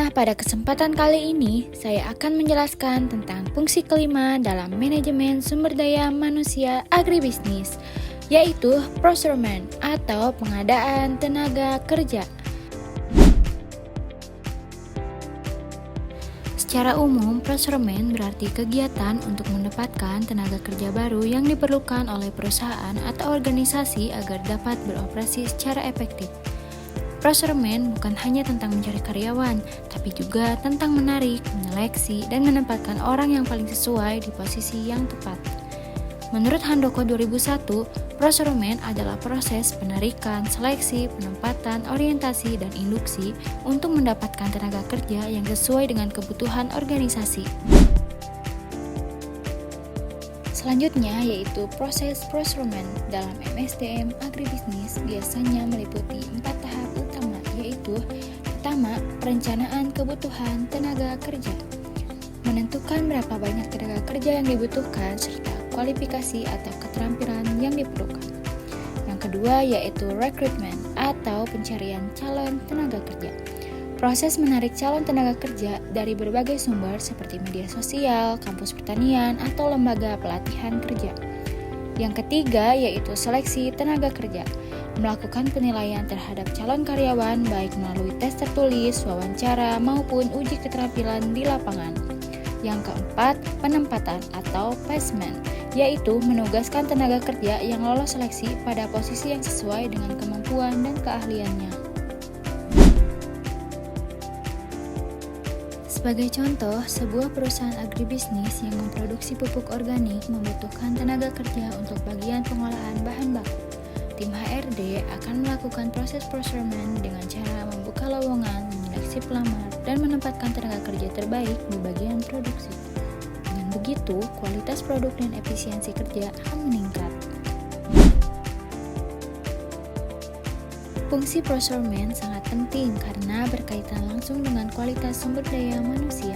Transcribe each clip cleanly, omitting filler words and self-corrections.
Nah, pada kesempatan kali ini, saya akan menjelaskan tentang fungsi kelima dalam manajemen sumber daya manusia agribisnis, yaitu procurement atau pengadaan tenaga kerja. Secara umum, procurement berarti kegiatan untuk mendapatkan tenaga kerja baru yang diperlukan oleh perusahaan atau organisasi agar dapat beroperasi secara efektif. Procurement bukan hanya tentang mencari karyawan, tapi juga tentang menarik, menyeleksi, dan menempatkan orang yang paling sesuai di posisi yang tepat. Menurut Handoko 2001, procurement adalah proses penarikan, seleksi, penempatan, orientasi, dan induksi untuk mendapatkan tenaga kerja yang sesuai dengan kebutuhan organisasi. Selanjutnya yaitu proses procurement dalam MSDM agribisnis biasanya meliputi 4 tahap utama, yaitu pertama, perencanaan kebutuhan tenaga kerja, menentukan berapa banyak tenaga kerja yang dibutuhkan serta kualifikasi atau keterampilan yang diperlukan. Yang kedua yaitu recruitment atau pencarian calon tenaga kerja. Proses menarik calon tenaga kerja dari berbagai sumber seperti media sosial, kampus pertanian, atau lembaga pelatihan kerja. Yang ketiga yaitu seleksi tenaga kerja, melakukan penilaian terhadap calon karyawan baik melalui tes tertulis, wawancara, maupun uji keterampilan di lapangan. Yang keempat, penempatan atau placement, yaitu menugaskan tenaga kerja yang lolos seleksi pada posisi yang sesuai dengan kemampuan dan keahliannya. Sebagai contoh, sebuah perusahaan agribisnis yang memproduksi pupuk organik membutuhkan tenaga kerja untuk bagian pengolahan bahan baku. Tim HRD akan melakukan proses procurement dengan cara membuka lowongan, menyeleksi pelamar, dan menempatkan tenaga kerja terbaik di bagian produksi. Dengan begitu, kualitas produk dan efisiensi kerja akan meningkat. Fungsi procurement sangat penting karena berkaitan langsung dengan kualitas sumber daya manusia.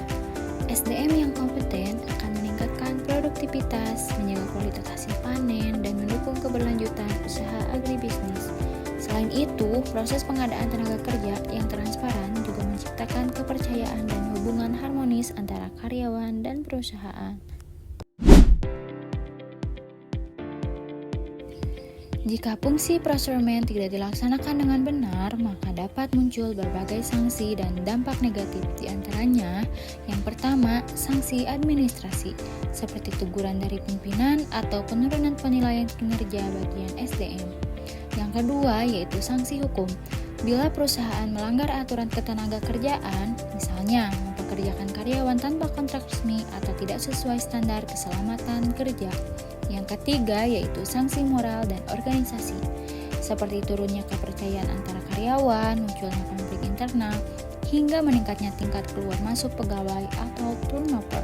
SDM yang kompeten akan meningkatkan produktivitas, menjaga kualitas hasil panen, dan mendukung keberlanjutan usaha agribisnis. Selain itu, proses pengadaan tenaga kerja yang transparan juga menciptakan kepercayaan dan hubungan harmonis antara karyawan dan perusahaan. Jika fungsi procurement tidak dilaksanakan dengan benar, maka dapat muncul berbagai sanksi dan dampak negatif. Di antaranya, yang pertama, sanksi administrasi, seperti teguran dari pimpinan atau penurunan penilaian kinerja bagian SDM. Yang kedua, yaitu sanksi hukum. Bila perusahaan melanggar aturan ketenaga kerjaan, misalnya mempekerjakan karyawan tanpa kontrak resmi atau tidak sesuai standar keselamatan kerja. Yang ketiga yaitu sanksi moral dan organisasi, seperti turunnya kepercayaan antara karyawan, munculnya konflik internal, hingga meningkatnya tingkat keluar masuk pegawai atau turnover.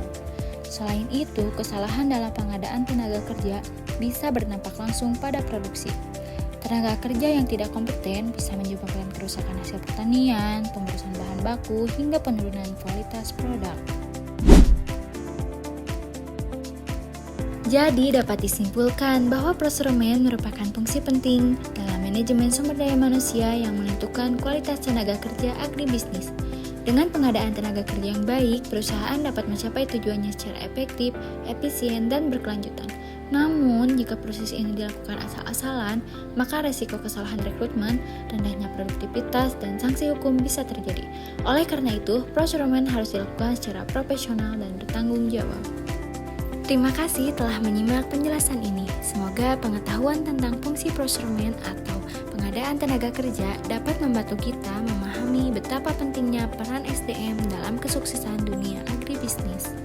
Selain itu, kesalahan dalam pengadaan tenaga kerja bisa berdampak langsung pada produksi. Tenaga kerja yang tidak kompeten bisa menyebabkan kerusakan hasil pertanian, pemborosan bahan baku, hingga penurunan kualitas produk. Jadi dapat disimpulkan bahwa procurement merupakan fungsi penting dalam manajemen sumber daya manusia yang menentukan kualitas tenaga kerja agribisnis. Dengan pengadaan tenaga kerja yang baik, perusahaan dapat mencapai tujuannya secara efektif, efisien, dan berkelanjutan. Namun, jika proses ini dilakukan asal-asalan, maka resiko kesalahan rekrutmen, rendahnya produktivitas, dan sanksi hukum bisa terjadi. Oleh karena itu, procurement harus dilakukan secara profesional dan bertanggung jawab. Terima kasih telah menyimak penjelasan ini. Semoga pengetahuan tentang fungsi procurement atau pengadaan tenaga kerja dapat membantu kita memahami betapa pentingnya peran SDM dalam kesuksesan dunia agribisnis.